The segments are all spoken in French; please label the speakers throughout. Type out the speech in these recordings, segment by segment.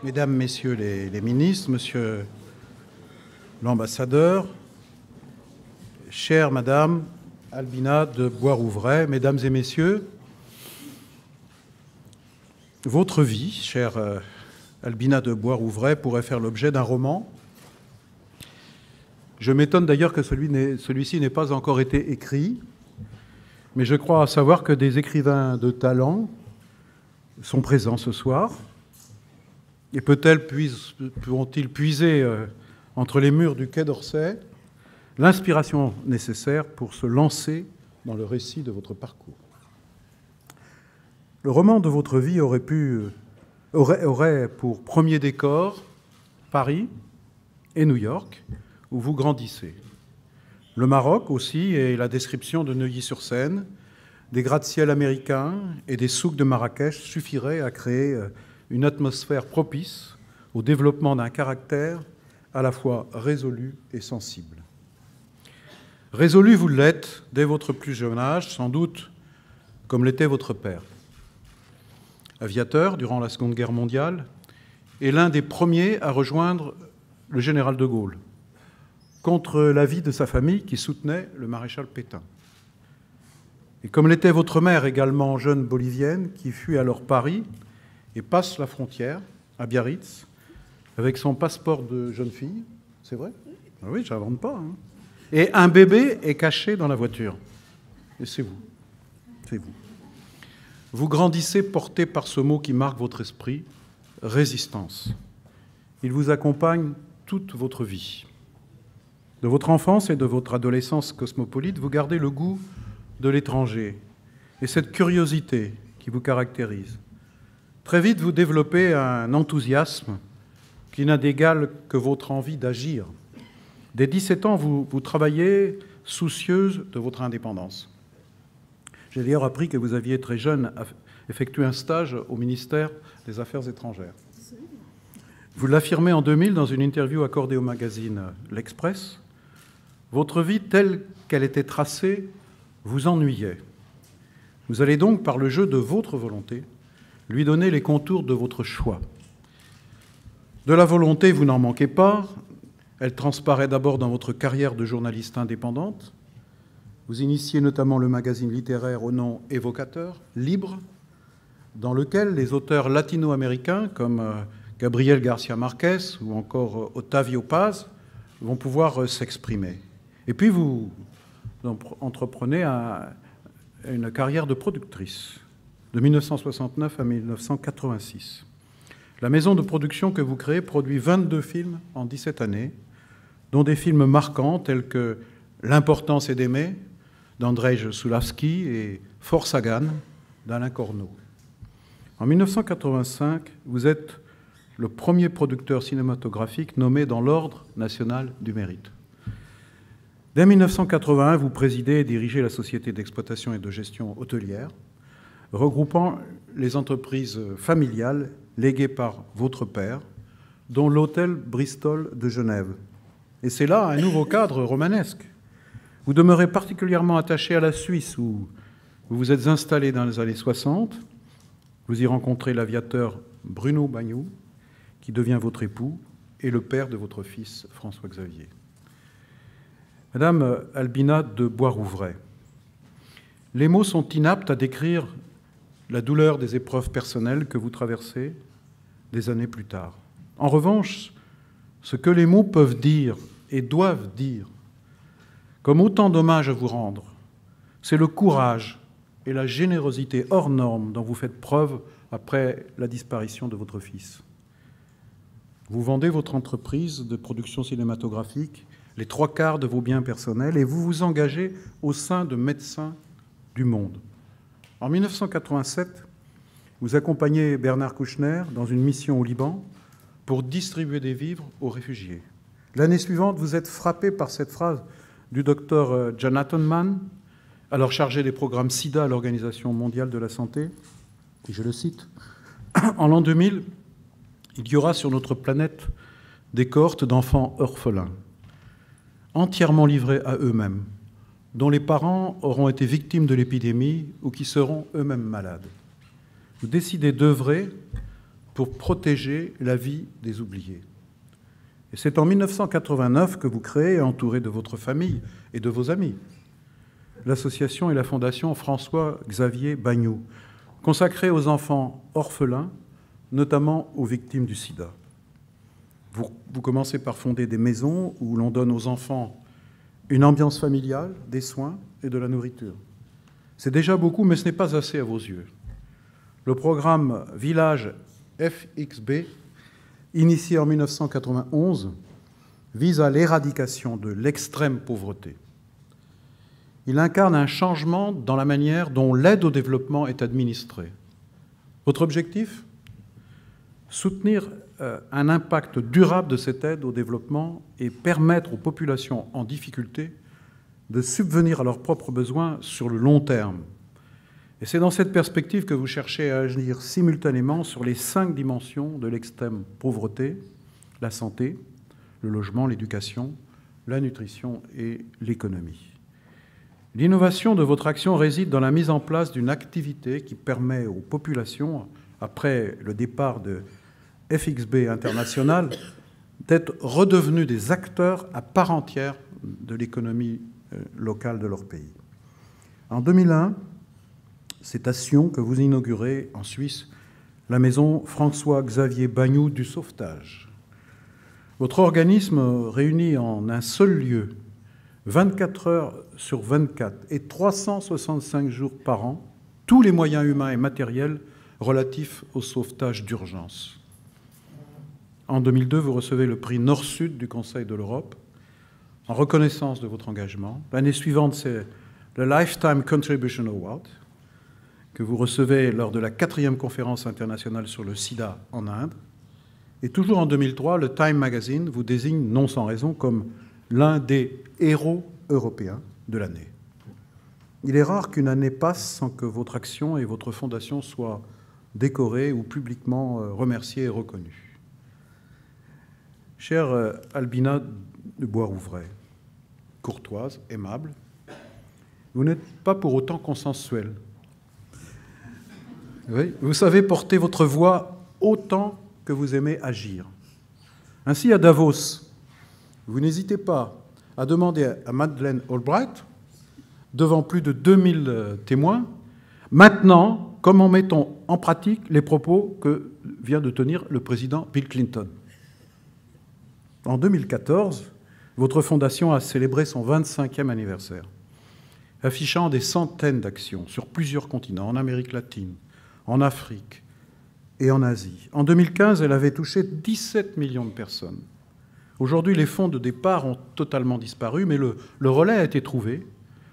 Speaker 1: Mesdames, Messieurs les ministres, Monsieur l'ambassadeur, chère Madame Albina de Boisrouvray, Mesdames et Messieurs, votre vie, chère Albina de Boisrouvray, pourrait faire l'objet d'un roman. Je m'étonne d'ailleurs que celui-ci n'ait pas encore été écrit, mais je crois savoir que des écrivains de talent sont présents ce soir. Et peut-être pourront-ils puiser entre les murs du Quai d'Orsay l'inspiration nécessaire pour se lancer dans le récit de votre parcours. Le roman de votre vie aurait pour premier décor Paris et New York, où vous grandissez. Le Maroc aussi, et la description de Neuilly-sur-Seine, des gratte-ciel américains et des souks de Marrakech suffiraient à créer une atmosphère propice au développement d'un caractère à la fois résolu et sensible. Résolu, vous l'êtes dès votre plus jeune âge, sans doute comme l'était votre père. Aviateur durant la Seconde Guerre mondiale et l'un des premiers à rejoindre le général de Gaulle, contre l'avis de sa famille qui soutenait le maréchal Pétain. Et comme l'était votre mère, également jeune bolivienne, qui fuit alors Paris et passe la frontière à Biarritz avec son passeport de jeune fille. C'est vrai? Oui, je n'invente pas. Hein. Et un bébé est caché dans la voiture. Et c'est vous. C'est vous. Vous grandissez porté par ce mot qui marque votre esprit, résistance. Il vous accompagne toute votre vie. De votre enfance et de votre adolescence cosmopolite, vous gardez le goût de l'étranger et cette curiosité qui vous caractérise. Très vite, vous développez un enthousiasme qui n'a d'égal que votre envie d'agir. Dès 17 ans, vous travaillez soucieuse de votre indépendance. J'ai d'ailleurs appris que vous aviez très jeune effectué un stage au ministère des Affaires étrangères. Vous l'affirmez en 2000 dans une interview accordée au magazine L'Express. Votre vie telle qu'elle était tracée vous ennuyait. Vous allez donc, par le jeu de votre volonté, lui donner les contours de votre choix. De la volonté, vous n'en manquez pas. Elle transparaît d'abord dans votre carrière de journaliste indépendante. Vous initiez notamment le magazine littéraire au nom évocateur, Libre, dans lequel les auteurs latino-américains comme Gabriel García Márquez ou encore Octavio Paz vont pouvoir s'exprimer. Et puis vous entreprenez une carrière de productrice de 1969 à 1986. La maison de production que vous créez produit 22 films en 17 années, dont des films marquants tels que L'importance est d'aimer d'Andrzej Sulawski et Fort Sagan d'Alain Corneau. En 1985, vous êtes le premier producteur cinématographique nommé dans l'Ordre national du mérite. Dès 1981, vous présidez et dirigez la société d'exploitation et de gestion hôtelière, regroupant les entreprises familiales léguées par votre père, dont l'hôtel Bristol de Genève. Et c'est là un nouveau cadre romanesque. Vous demeurez particulièrement attaché à la Suisse, où vous vous êtes installé dans les années 60. Vous y rencontrez l'aviateur Bruno Bagnoux, qui devient votre époux, et le père de votre fils, François-Xavier. Madame Albina de Boisrouvray, les mots sont inaptes à décrire la douleur des épreuves personnelles que vous traversez des années plus tard. En revanche, ce que les mots peuvent dire et doivent dire, comme autant d'hommages à vous rendre, c'est le courage et la générosité hors norme dont vous faites preuve après la disparition de votre fils. Vous vendez votre entreprise de production cinématographique, les 3/4 de vos biens personnels, et vous vous engagez au sein de Médecins du Monde. En 1987, vous accompagnez Bernard Kouchner dans une mission au Liban pour distribuer des vivres aux réfugiés. L'année suivante, vous êtes frappé par cette phrase du docteur Jonathan Mann, alors chargé des programmes SIDA à l'Organisation mondiale de la santé, et je le cite, « En l'an 2000, il y aura sur notre planète des cohortes d'enfants orphelins, entièrement livrés à eux-mêmes, dont les parents auront été victimes de l'épidémie ou qui seront eux-mêmes malades. Vous décidez d'œuvrer pour protéger la vie des oubliés. Et c'est en 1989 que vous créez, entouré de votre famille et de vos amis, l'association et la fondation François-Xavier Bagnoud, consacrée aux enfants orphelins, notamment aux victimes du sida. Vous commencez par fonder des maisons où l'on donne aux enfants une ambiance familiale, des soins et de la nourriture. C'est déjà beaucoup, mais ce n'est pas assez à vos yeux. Le programme Village FXB, initié en 1991, vise à l'éradication de l'extrême pauvreté. Il incarne un changement dans la manière dont l'aide au développement est administrée. Votre objectif ? Soutenir un impact durable de cette aide au développement et permettre aux populations en difficulté de subvenir à leurs propres besoins sur le long terme. Et c'est dans cette perspective que vous cherchez à agir simultanément sur les 5 dimensions de l'extrême pauvreté: la santé, le logement, l'éducation, la nutrition et l'économie. L'innovation de votre action réside dans la mise en place d'une activité qui permet aux populations, après le départ de FXB International, d'être redevenus des acteurs à part entière de l'économie locale de leur pays. En 2001, c'est à Sion que vous inaugurez en Suisse la maison François-Xavier Bagnoud du sauvetage. Votre organisme réunit en un seul lieu 24 heures sur 24 et 365 jours par an tous les moyens humains et matériels relatifs au sauvetage d'urgence. En 2002, vous recevez le prix Nord-Sud du Conseil de l'Europe en reconnaissance de votre engagement. L'année suivante, c'est le Lifetime Contribution Award que vous recevez lors de la 4e conférence internationale sur le sida en Inde. Et toujours en 2003, le Time Magazine vous désigne, non sans raison, comme l'un des héros européens de l'année. Il est rare qu'une année passe sans que votre action et votre fondation soient décorées ou publiquement remerciées et reconnues. Chère Albina de Boisrouvray, courtoise, aimable, vous n'êtes pas pour autant consensuelle. Oui, vous savez porter votre voix autant que vous aimez agir. Ainsi, à Davos, vous n'hésitez pas à demander à Madeleine Albright, devant plus de 2000 témoins, maintenant, comment mettons en pratique les propos que vient de tenir le président Bill Clinton. En 2014, votre fondation a célébré son 25e anniversaire, affichant des centaines d'actions sur plusieurs continents, en Amérique latine, en Afrique et en Asie. En 2015, elle avait touché 17 millions de personnes. Aujourd'hui, les fonds de départ ont totalement disparu, mais le relais a été trouvé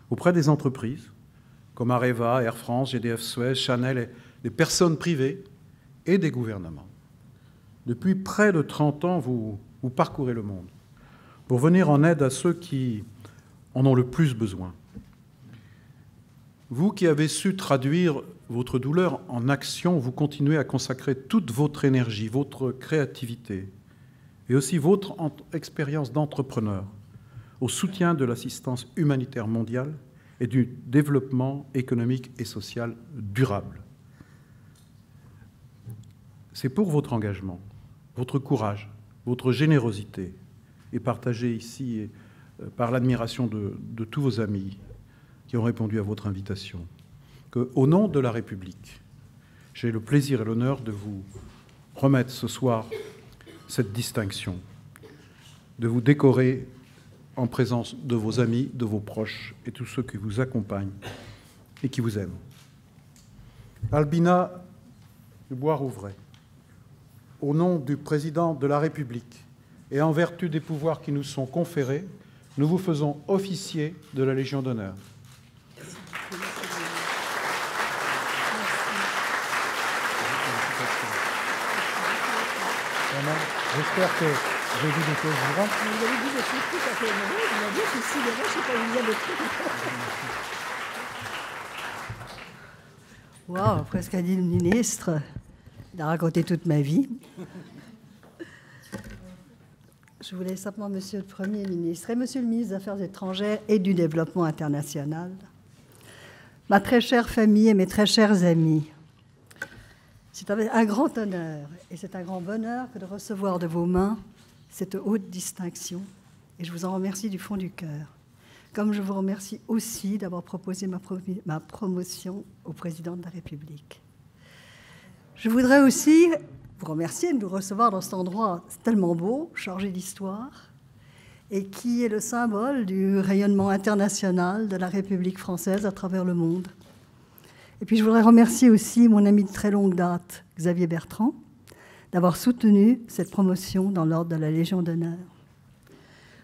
Speaker 1: auprès des entreprises, comme Areva, Air France, GDF Suez, Chanel, et des personnes privées et des gouvernements. Depuis près de 30 ans, vous parcourez le monde pour venir en aide à ceux qui en ont le plus besoin. Vous qui avez su traduire votre douleur en action, vous continuez à consacrer toute votre énergie, votre créativité et aussi votre expérience d'entrepreneur au soutien de l'assistance humanitaire mondiale et du développement économique et social durable. C'est pour votre engagement, votre courage, votre générosité, et partagée ici par l'admiration de tous vos amis qui ont répondu à votre invitation, qu'au nom de la République, j'ai le plaisir et l'honneur de vous remettre ce soir cette distinction, de vous décorer en présence de vos amis, de vos proches et tous ceux qui vous accompagnent et qui vous aiment. Albina de Boisrouvray, au nom du Président de la République et en vertu des pouvoirs qui nous sont conférés, nous vous faisons officier de la Légion d'honneur. J'espère que j'ai dit des choses vivantes.
Speaker 2: Vous avez dit des choses tout à fait mauvaises. Vous m'avez dit que si déjà, je ne sais pas où vous avez pris. Waouh, presque a dit le ministre. Il a raconté toute ma vie. Je voulais simplement, Monsieur le Premier ministre et Monsieur le ministre des Affaires étrangères et du Développement international, ma très chère famille et mes très chers amis, C'est un grand honneur et c'est un grand bonheur que de recevoir de vos mains cette haute distinction. Et je vous en remercie du fond du cœur. Comme je vous remercie aussi d'avoir proposé ma promotion au président de la République. Je voudrais aussi vous remercier de nous recevoir dans cet endroit tellement beau, chargé d'histoire, et qui est le symbole du rayonnement international de la République française à travers le monde. Et puis je voudrais remercier aussi mon ami de très longue date, Xavier Bertrand, d'avoir soutenu cette promotion dans l'ordre de la Légion d'honneur.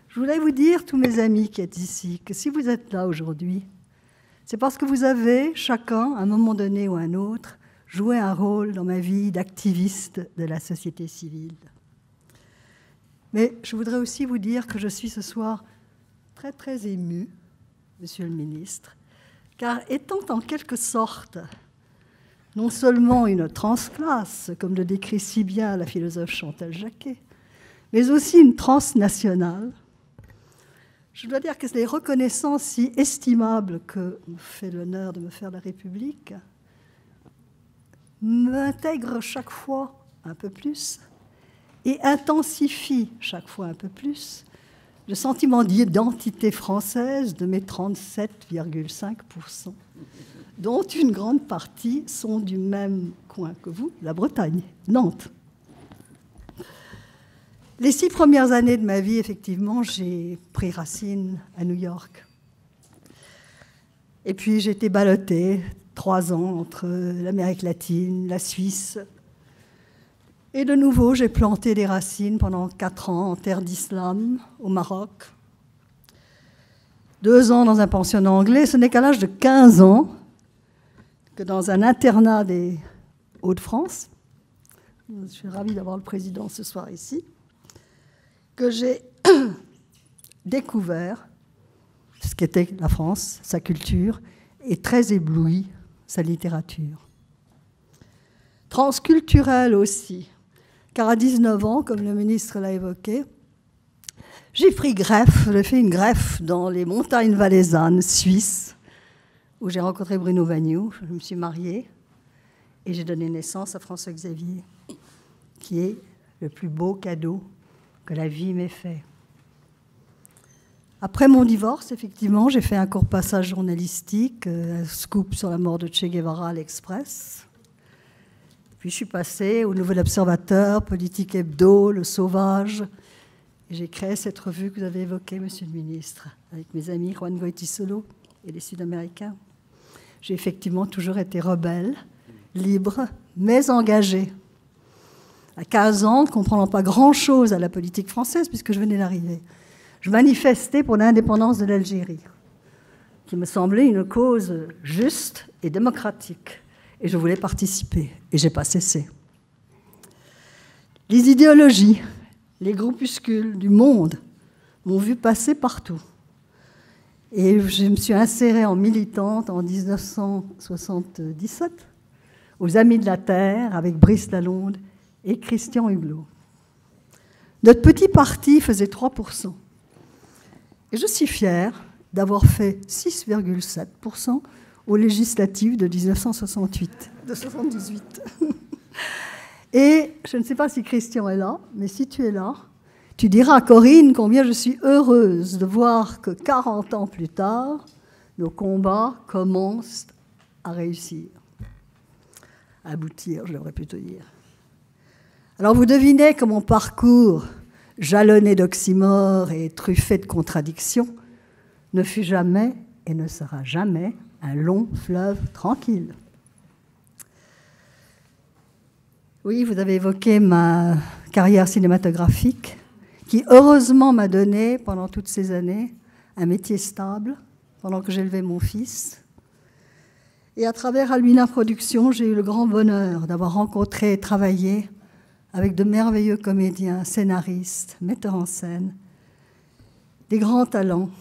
Speaker 2: Je voulais vous dire, tous mes amis qui êtes ici, que si vous êtes là aujourd'hui, c'est parce que vous avez, chacun, à un moment donné ou à un autre, joué un rôle dans ma vie d'activiste de la société civile. Mais je voudrais aussi vous dire que je suis ce soir très, très émue, Monsieur le ministre, car étant en quelque sorte non seulement une transclasse, comme le décrit si bien la philosophe Chantal Jacquet, mais aussi une transnationale, je dois dire que les reconnaissances si estimables que me fait l'honneur de me faire la République m'intègrent chaque fois un peu plus et intensifient chaque fois un peu plus le sentiment d'identité française de mes 37,5%, dont une grande partie sont du même coin que vous, la Bretagne, Nantes. Les 6 premières années de ma vie, effectivement, j'ai pris racine à New York. Et puis j'ai été ballottée 3 ans entre l'Amérique latine, la Suisse. Et de nouveau, j'ai planté des racines pendant 4 ans en terre d'islam, au Maroc. 2 ans dans un pensionnat anglais. Ce n'est qu'à l'âge de 15 ans que dans un internat des Hauts-de-France, je suis ravie d'avoir le président ce soir ici, que j'ai découvert ce qu'était la France, sa culture, et très ébloui sa littérature. Transculturelle aussi, car à 19 ans, comme le ministre l'a évoqué, j'ai fait une greffe dans les montagnes valaisannes suisses, où j'ai rencontré Bruno Vagnoux, je me suis mariée, et j'ai donné naissance à François Xavier, qui est le plus beau cadeau que la vie m'ait fait. Après mon divorce, effectivement, j'ai fait un court passage journalistique, un scoop sur la mort de Che Guevara à l'Express. Puis je suis passée au Nouvel Observateur, Politique Hebdo, Le Sauvage. Et j'ai créé cette revue que vous avez évoquée, Monsieur le ministre, avec mes amis Juan Goytisolo et les Sud-Américains. J'ai effectivement toujours été rebelle, libre, mais engagée. À 15 ans, ne comprenant pas grand-chose à la politique française, puisque je venais d'arriver, je manifestais pour l'indépendance de l'Algérie, qui me semblait une cause juste et démocratique. Et je voulais participer, et je n'ai pas cessé. Les idéologies, les groupuscules du monde m'ont vu passer partout. Et je me suis insérée en militante en 1977 aux Amis de la Terre avec Brice Lalonde et Christian Huguelot. Notre petit parti faisait 3%. Et je suis fière d'avoir fait 6,7% aux législatives de 1978. Et je ne sais pas si Christian est là, mais si tu es là, tu diras à Corinne combien je suis heureuse de voir que 40 ans plus tard, nos combats commencent à réussir. À aboutir, je devrais plutôt dire. Alors vous devinez que mon parcours, jalonné d'oxymores et truffé de contradictions, ne fut jamais et ne sera jamais un long fleuve tranquille. Oui, vous avez évoqué ma carrière cinématographique, qui heureusement m'a donné, pendant toutes ces années, un métier stable, pendant que j'élevais mon fils. Et à travers Almina Productions, j'ai eu le grand bonheur d'avoir rencontré et travaillé avec de merveilleux comédiens, scénaristes, metteurs en scène, des grands talents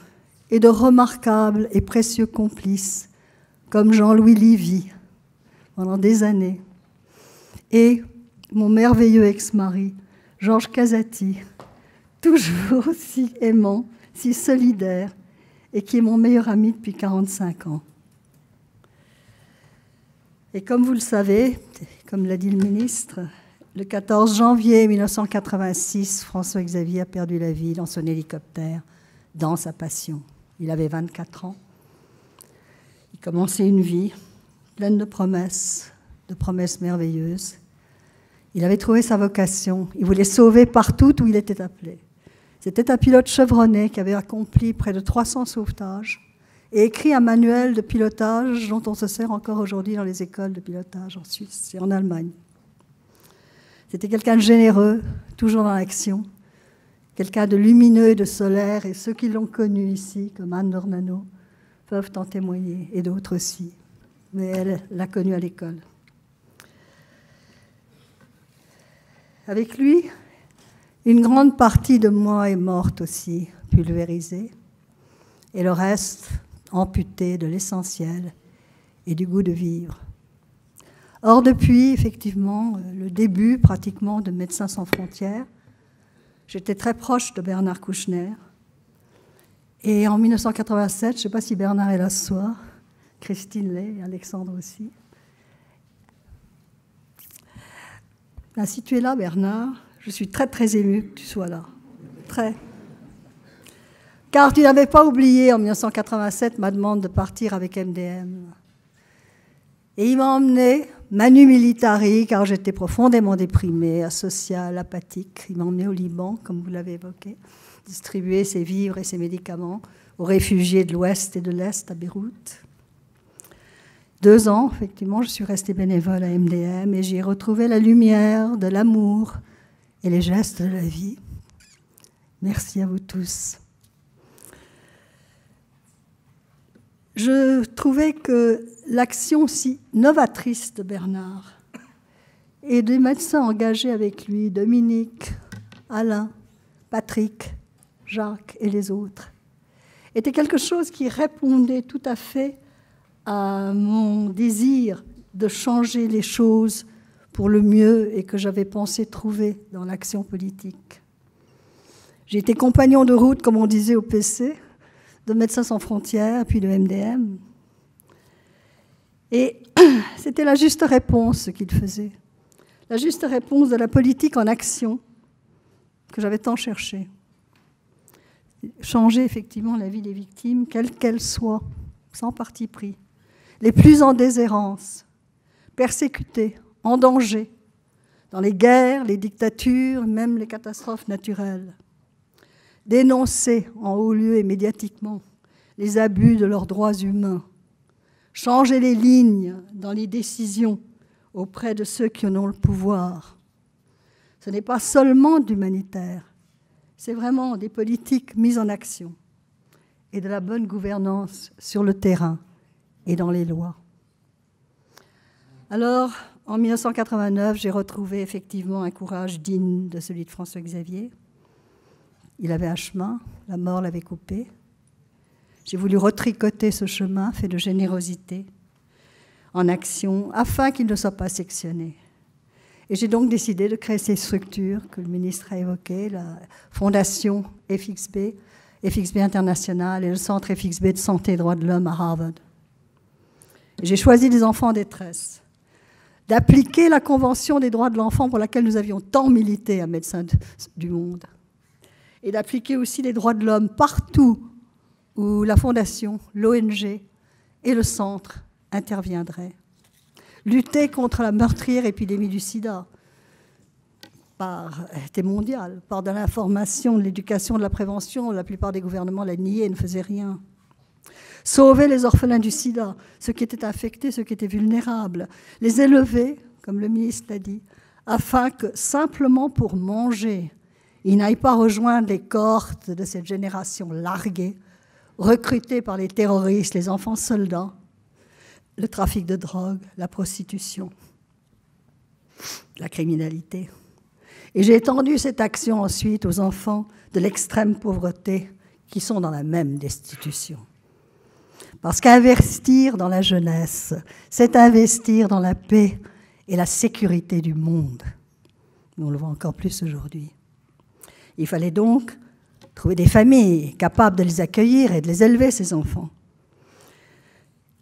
Speaker 2: et de remarquables et précieux complices, comme Jean-Louis Livy, pendant des années, et mon merveilleux ex-mari, Georges Casati, toujours si aimant, si solidaire, et qui est mon meilleur ami depuis 45 ans. Et comme vous le savez, comme l'a dit le ministre, le 14 janvier 1986, François-Xavier a perdu la vie dans son hélicoptère, dans sa passion. Il avait 24 ans. Il commençait une vie pleine de promesses merveilleuses. Il avait trouvé sa vocation. Il voulait sauver partout où il était appelé. C'était un pilote chevronné qui avait accompli près de 300 sauvetages et écrit un manuel de pilotage dont on se sert encore aujourd'hui dans les écoles de pilotage en Suisse et en Allemagne. C'était quelqu'un de généreux, toujours dans l'action, quelqu'un de lumineux et de solaire, et ceux qui l'ont connu ici, comme Anne Dornano, peuvent en témoigner, et d'autres aussi. Mais elle l'a connu à l'école. Avec lui, une grande partie de moi est morte aussi, pulvérisée, et le reste amputé de l'essentiel et du goût de vivre. Or, depuis, effectivement, le début pratiquement de Médecins sans frontières, j'étais très proche de Bernard Kouchner. Et en 1987, je ne sais pas si Bernard est là ce soir, Christine l'est, et Alexandre aussi. Là, si tu es là, Bernard, je suis très, très émue que tu sois là. Très. Car tu n'avais pas oublié en 1987 ma demande de partir avec MDM. Et il m'a emmené, manu militari, car j'étais profondément déprimée, asociale, apathique. Il m'a emmené au Liban, comme vous l'avez évoqué, distribuer ses vivres et ses médicaments aux réfugiés de l'Ouest et de l'Est à Beyrouth. 2 ans, effectivement, je suis restée bénévole à MDM et j'y ai retrouvé la lumière de l'amour et les gestes de la vie. Merci à vous tous. Je trouvais que l'action si novatrice de Bernard et des médecins engagés avec lui, Dominique, Alain, Patrick, Jacques et les autres, était quelque chose qui répondait tout à fait à mon désir de changer les choses pour le mieux et que j'avais pensé trouver dans l'action politique. J'ai été compagnon de route, comme on disait au PC, de Médecins sans frontières, puis de MDM. Et c'était la juste réponse, ce qu'il faisait. La juste réponse de la politique en action que j'avais tant cherché. Changer effectivement la vie des victimes, quelle qu'elle soit, sans parti pris. Les plus en déshérence, persécutés, en danger, dans les guerres, les dictatures, même les catastrophes naturelles. Dénoncer en haut lieu et médiatiquement les abus de leurs droits humains, changer les lignes dans les décisions auprès de ceux qui en ont le pouvoir. Ce n'est pas seulement d'humanitaire, c'est vraiment des politiques mises en action et de la bonne gouvernance sur le terrain et dans les lois. Alors, en 1989, j'ai retrouvé effectivement un courage digne de celui de François-Xavier. Il avait un chemin, la mort l'avait coupé. J'ai voulu retricoter ce chemin fait de générosité en action afin qu'il ne soit pas sectionné. Et j'ai donc décidé de créer ces structures que le ministre a évoquées, la Fondation FXB, FXB International et le Centre FXB de santé et droits de l'homme à Harvard. J'ai choisi des enfants en détresse, d'appliquer la Convention des droits de l'enfant pour laquelle nous avions tant milité à Médecins du Monde, et d'appliquer aussi les droits de l'homme partout où la Fondation, l'ONG et le Centre interviendraient. Lutter contre la meurtrière épidémie du sida, était mondiale, par de l'information, de l'éducation, de la prévention. La plupart des gouvernements la niaient et ne faisaient rien. Sauver les orphelins du sida, ceux qui étaient infectés, ceux qui étaient vulnérables. Les élever, comme le ministre l'a dit, afin que, simplement pour manger, ils n'aillent pas rejoindre les cohortes de cette génération larguée, recrutée par les terroristes, les enfants soldats, le trafic de drogue, la prostitution, la criminalité. Et j'ai étendu cette action ensuite aux enfants de l'extrême pauvreté qui sont dans la même destitution. Parce qu'investir dans la jeunesse, c'est investir dans la paix et la sécurité du monde. On le voit encore plus aujourd'hui. Il fallait donc trouver des familles capables de les accueillir et de les élever, ces enfants.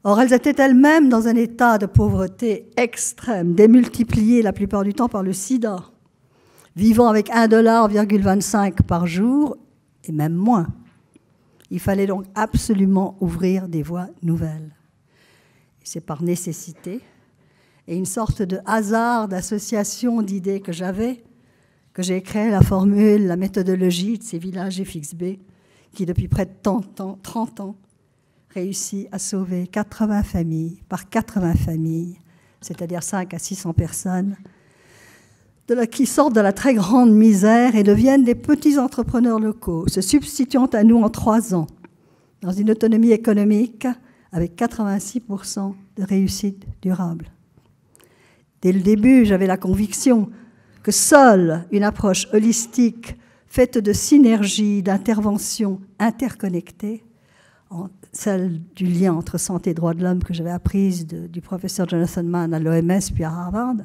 Speaker 2: Or, elles étaient elles-mêmes dans un état de pauvreté extrême, démultiplié la plupart du temps par le sida, vivant avec 1,25 $ par jour, et même moins. Il fallait donc absolument ouvrir des voies nouvelles. C'est par nécessité et une sorte de hasard d'association d'idées que j'avais, que j'ai créé la formule, la méthodologie de ces villages FXB, qui depuis près de 30 ans, réussit à sauver 80 familles, par 80 familles, c'est-à-dire 500 à 600 personnes, qui sortent de la très grande misère et deviennent des petits entrepreneurs locaux, se substituant à nous en 3 ans, dans une autonomie économique avec 86% de réussite durable. Dès le début, j'avais la conviction que seule une approche holistique, faite de synergie, d'interventions interconnectées, celle du lien entre santé et droits de l'homme que j'avais apprise du professeur Jonathan Mann à l'OMS puis à Harvard,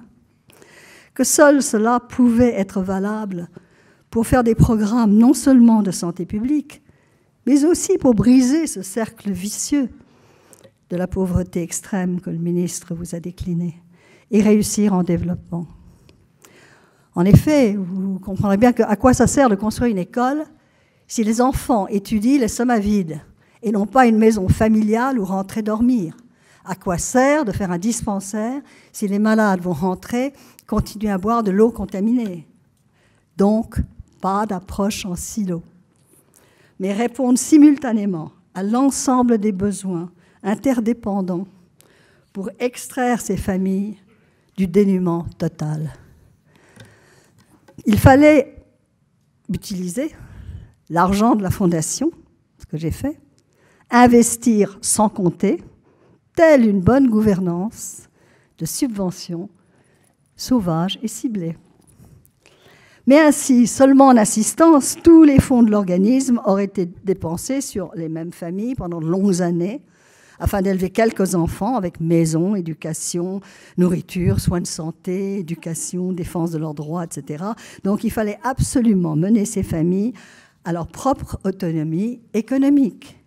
Speaker 2: que seul cela pouvait être valable pour faire des programmes non seulement de santé publique, mais aussi pour briser ce cercle vicieux de la pauvreté extrême que le ministre vous a décliné et réussir en développement. En effet, vous comprendrez bien à quoi ça sert de construire une école si les enfants étudient l'estomac vide et non pas une maison familiale où rentrer dormir. À quoi sert de faire un dispensaire si les malades vont rentrer, continuer à boire de l'eau contaminée? Donc, pas d'approche en silo, mais répondre simultanément à l'ensemble des besoins interdépendants pour extraire ces familles du dénuement total. Il fallait utiliser l'argent de la Fondation, ce que j'ai fait, investir sans compter, telle une bonne gouvernance de subventions sauvages et ciblées. Mais ainsi, seulement en assistance, tous les fonds de l'organisme auraient été dépensés sur les mêmes familles pendant de longues années, afin d'élever quelques enfants avec maison, éducation, nourriture, soins de santé, éducation, défense de leurs droits, etc. Donc il fallait absolument mener ces familles à leur propre autonomie économique.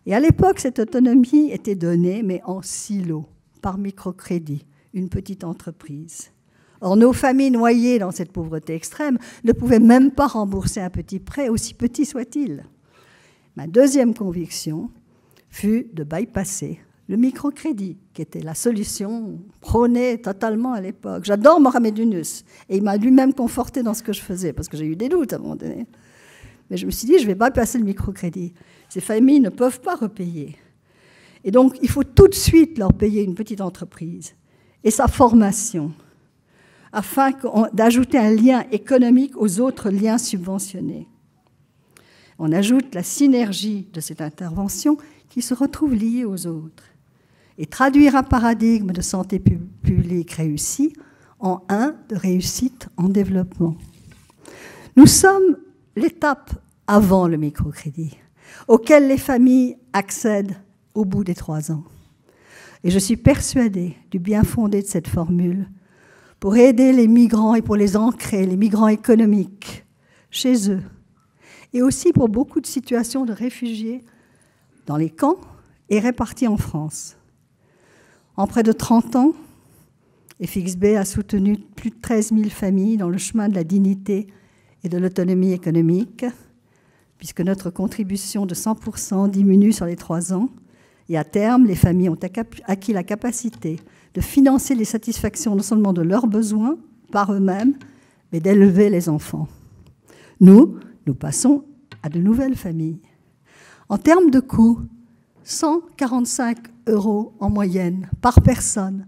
Speaker 2: Et à l'époque, cette autonomie était donnée, mais en silo, par microcrédit, une petite entreprise. Or, nos familles noyées dans cette pauvreté extrême ne pouvaient même pas rembourser un petit prêt, aussi petit soit-il. Ma deuxième conviction fut de bypasser le microcrédit, qui était la solution prônée totalement à l'époque. J'adore Mohamed Yunus, et il m'a lui-même conforté dans ce que je faisais, parce que j'ai eu des doutes à un moment donné. Mais je me suis dit, je ne vais pas passer le microcrédit. Ces familles ne peuvent pas repayer. Et donc, il faut tout de suite leur payer une petite entreprise et sa formation, afin d'ajouter un lien économique aux autres liens subventionnés. On ajoute la synergie de cette intervention qui se retrouvent liées aux autres, et traduire un paradigme de santé publique réussi en un de réussite en développement. Nous sommes l'étape avant le microcrédit, auquel les familles accèdent au bout des 3 ans. Et je suis persuadée du bien fondé de cette formule pour aider les migrants et pour les ancrer, les migrants économiques, chez eux, et aussi pour beaucoup de situations de réfugiés dans les camps et répartis en France. En près de 30 ans, FXB a soutenu plus de 13 000 familles dans le chemin de la dignité et de l'autonomie économique, puisque notre contribution de 100% diminue sur les 3 ans, et à terme, les familles ont acquis la capacité de financer les satisfactions non seulement de leurs besoins par eux-mêmes, mais d'élever les enfants. Nous passons à de nouvelles familles. En termes de coûts, 145 € en moyenne par personne,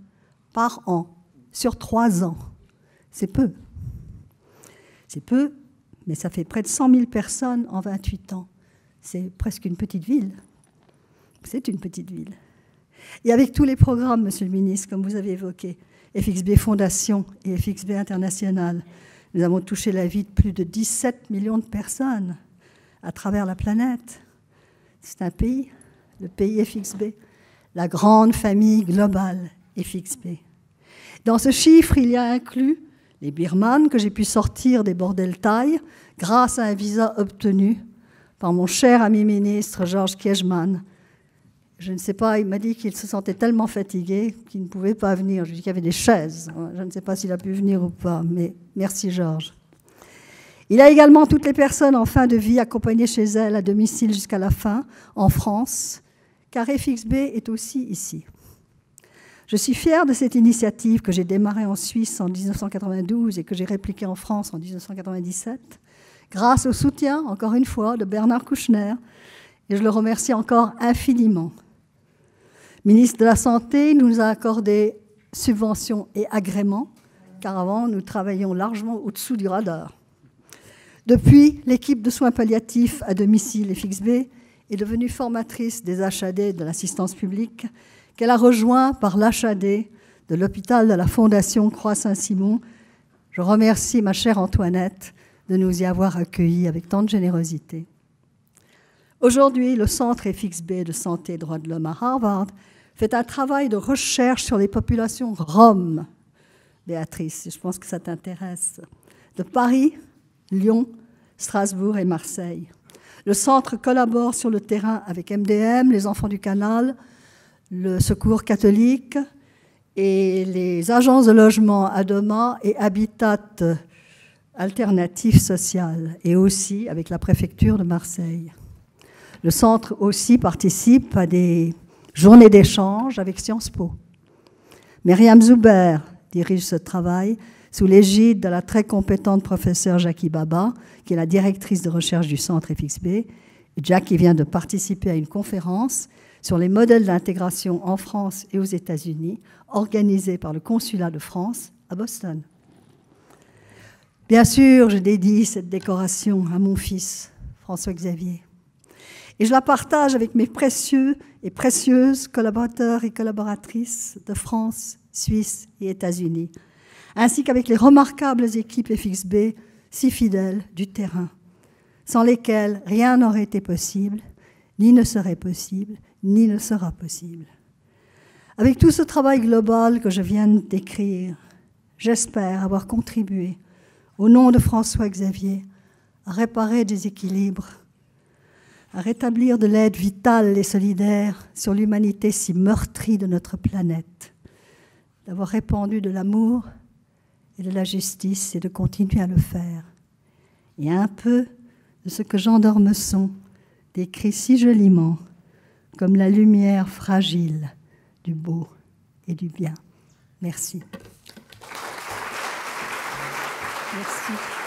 Speaker 2: par an, sur 3 ans. C'est peu. C'est peu, mais ça fait près de 100 000 personnes en 28 ans. C'est presque une petite ville. C'est une petite ville. Et avec tous les programmes, Monsieur le ministre, comme vous avez évoqué, FXB Fondation et FXB International, nous avons touché la vie de plus de 17 millions de personnes à travers la planète. C'est un pays, le pays FXB, la grande famille globale FXB. Dans ce chiffre, il y a inclus les Birmanes que j'ai pu sortir des bordels thaïs grâce à un visa obtenu par mon cher ami ministre Georges Kiejman. Je ne sais pas, il m'a dit qu'il se sentait tellement fatigué qu'il ne pouvait pas venir. Je lui ai dit qu'il y avait des chaises. Je ne sais pas s'il a pu venir ou pas, mais merci Georges. Il a également toutes les personnes en fin de vie accompagnées chez elle à domicile jusqu'à la fin, en France, car FXB est aussi ici. Je suis fière de cette initiative que j'ai démarrée en Suisse en 1992 et que j'ai répliquée en France en 1997, grâce au soutien, encore une fois, de Bernard Kouchner, et je le remercie encore infiniment. Ministre de la Santé, il nous a accordé subventions et agréments, car avant, nous travaillions largement au-dessous du radar. Depuis, l'équipe de soins palliatifs à domicile FXB est devenue formatrice des HAD de l'assistance publique, qu'elle a rejoint par l'HAD de l'hôpital de la Fondation Croix-Saint-Simon. Je remercie ma chère Antoinette de nous y avoir accueillis avec tant de générosité. Aujourd'hui, le Centre FXB de santé et droits de l'homme à Harvard fait un travail de recherche sur les populations roms. Béatrice, je pense que ça t'intéresse. De Paris, Lyon, Strasbourg et Marseille. Le centre collabore sur le terrain avec MDM, les Enfants du Canal, le Secours catholique et les agences de logement Adoma et Habitat Alternatif Social, et aussi avec la préfecture de Marseille. Le centre aussi participe à des journées d'échange avec Sciences Po. Myriam Zuber dirige ce travail sous l'égide de la très compétente professeure Jackie Baba, qui est la directrice de recherche du centre FXB. Et Jackie vient de participer à une conférence sur les modèles d'intégration en France et aux États-Unis, organisée par le Consulat de France à Boston. Bien sûr, je dédie cette décoration à mon fils, François-Xavier. Et je la partage avec mes précieux et précieuses collaborateurs et collaboratrices de France, Suisse et États-Unis, ainsi qu'avec les remarquables équipes FXB si fidèles du terrain, sans lesquelles rien n'aurait été possible, ni ne serait possible, ni ne sera possible. Avec tout ce travail global que je viens de décrire, j'espère avoir contribué, au nom de François-Xavier, à réparer des équilibres, à rétablir de l'aide vitale et solidaire sur l'humanité si meurtrie de notre planète, d'avoir répandu de l'amour et de la justice et de continuer à le faire. Et un peu de ce que Jean d'Ormesson décrit si joliment comme la lumière fragile du beau et du bien. Merci. Merci.